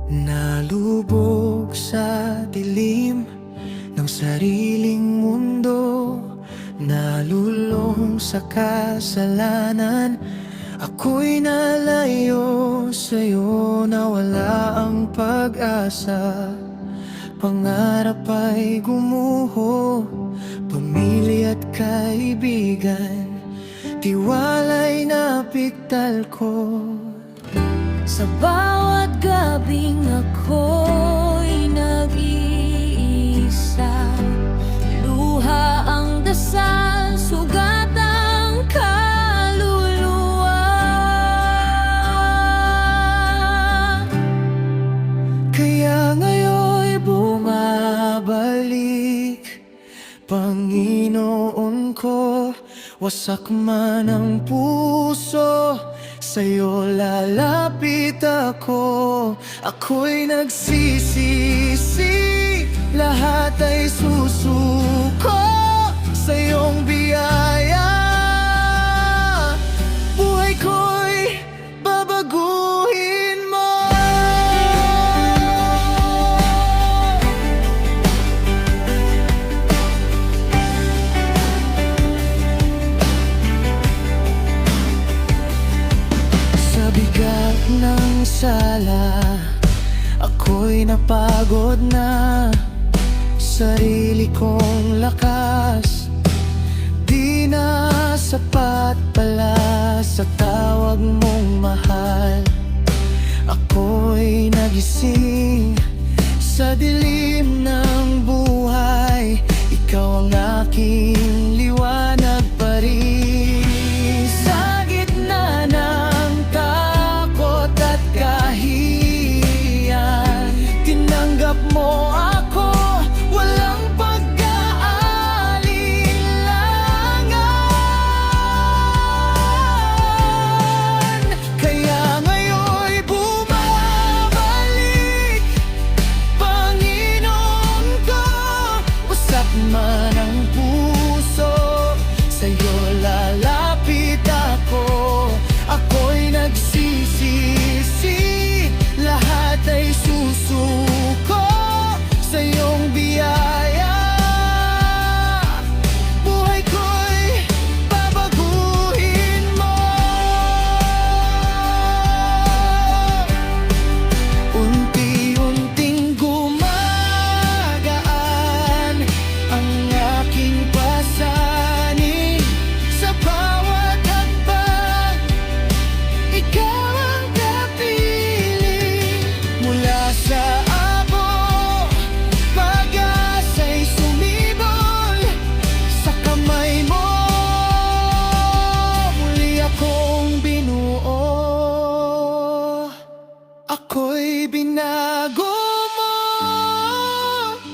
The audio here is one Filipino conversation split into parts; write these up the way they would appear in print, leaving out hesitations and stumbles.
Nalubog sa dilim ng sariling mundo, nalulong sa kasalanan. Ako'y nalayo sa'yo, nawala ang pag-asa. Pangarap ay gumuho, pamilya at kaibigan, tiwala'y napigtal ko. Sa bawat gabing ako'y nag-iisa, luha ang dasal, sugat ang kaluluwa. Kaya ngayon'y bumabalik, Panginoon ko. Wasak man ang puso, sa'yo lalapit ako. Ako'y nagsisisi, lahat ay susuko sa iyong biyaya. Buhay ko'y babaguhin mo. Sa bigat ng sala, ako'y napagod na. Sarili kong lakas di na sapat pala sa tawag mong mahal. Ako'y nagising sa dilim ng buhay, ikaw ang aking liwanag pa rin. Sa gitna ng takot at kahihiyan, tinanggap mo ako, walang pag-aalinlangan. Kaya ngayon'y bumabalik, Panginoon ko. Wasak man ang puso, sa'yo lalapit ako. Ako'y nagsisisi, lahat ay susuko sa iyong biyaya. Buhay ko'y babaguhin mo. Unti-unting gumagaan ang aking pasanin. Sa bawat hakbang, ikaw ang kapiling. Mula sa abo, pag-asa'y sumibol sa kamay mo. Muli akong binuo, ako'y binago mo.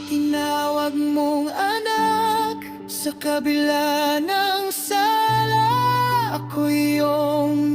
Tinawag mong anak, sa kabila ng sala, ako'y iyong